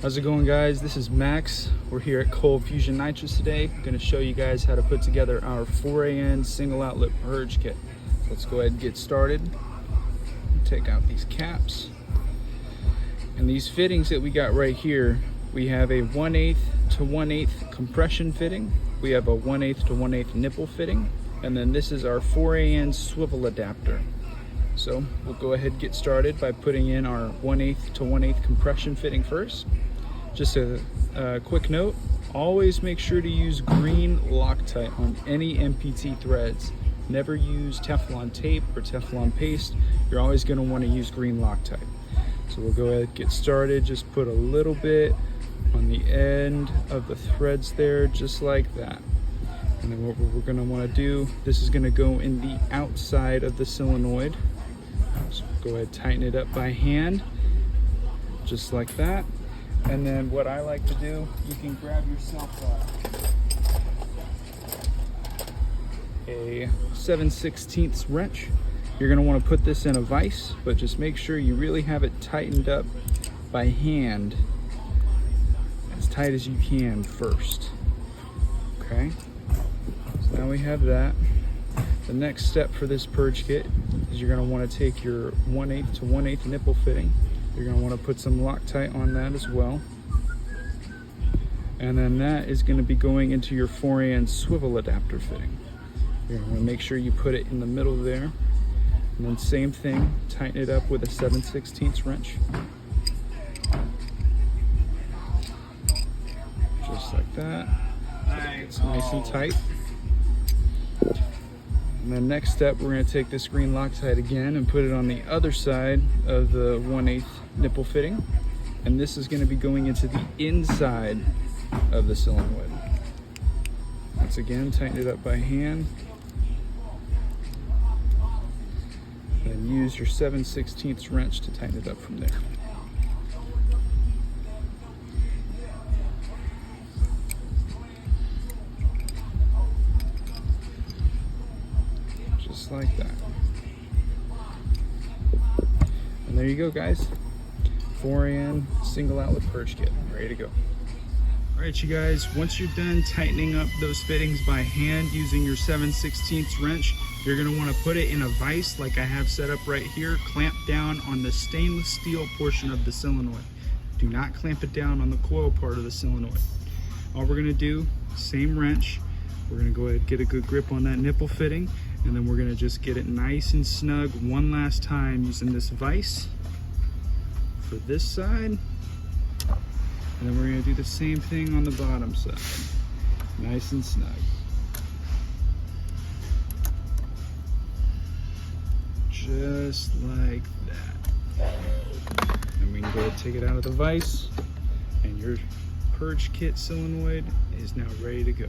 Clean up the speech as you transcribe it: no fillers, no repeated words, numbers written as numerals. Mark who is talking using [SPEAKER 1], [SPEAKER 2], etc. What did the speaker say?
[SPEAKER 1] How's it going, guys? This is Max. We're here at Cold Fusion Nitrous today. I'm going to show you guys how to put together our 4AN single outlet purge kit. Let's go ahead and get started. Take out these caps. And these fittings that we got right here, we have a 1/8 to 1/8 compression fitting. We have a 1/8 to 1/8 nipple fitting. And then this is our 4AN swivel adapter. So we'll go ahead and get started by putting in our 1/8 to 1/8 compression fitting first. Just a quick note, always make sure to use green Loctite on any MPT threads. Never use Teflon tape or Teflon paste. You're always going to want to use green Loctite. So we'll go ahead and get started. Just put a little bit on the end of the threads there, just like that. And then what we're going to want to do, this is going to go in the outside of the solenoid. So go ahead and tighten it up by hand, just like that. And then what I like to do, you can grab yourself a 7/16 wrench. You're going to want to put this in a vise, but just make sure you really have it tightened up by hand, as tight as you can first. Okay, so now we have that. The next step for this purge kit is you're going to want to take your 1/8 to 1/8 nipple fitting. You're going to want to put some Loctite on that as well. And then that is going to be going into your 4AN swivel adapter fitting. You're going to want to make sure you put it in the middle there. And then same thing, tighten it up with a 7/16 wrench. Just like that. It's nice and tight. And then next step, we're going to take this green Loctite again and put it on the other side of the 1/8 nipple fitting. And this is going to be going into the inside of the solenoid. Once again, tighten it up by hand. And use your 7/16 wrench to tighten it up from there. Just like that. And there you go, guys. 4AN single outlet purge kit, ready to go. All right, you guys, once you're done tightening up those fittings by hand using your 7/16 wrench, you're gonna wanna put it in a vise like I have set up right here, clamp down on the stainless steel portion of the solenoid. Do not clamp it down on the coil part of the solenoid. All we're gonna do, same wrench, we're gonna go ahead and get a good grip on that nipple fitting, and then we're gonna just get it nice and snug one last time using this vise for this side. And then we're going to do the same thing on the bottom side. Nice and snug. Just like that. And we can go ahead and take it out of the vise. And your purge kit solenoid is now ready to go.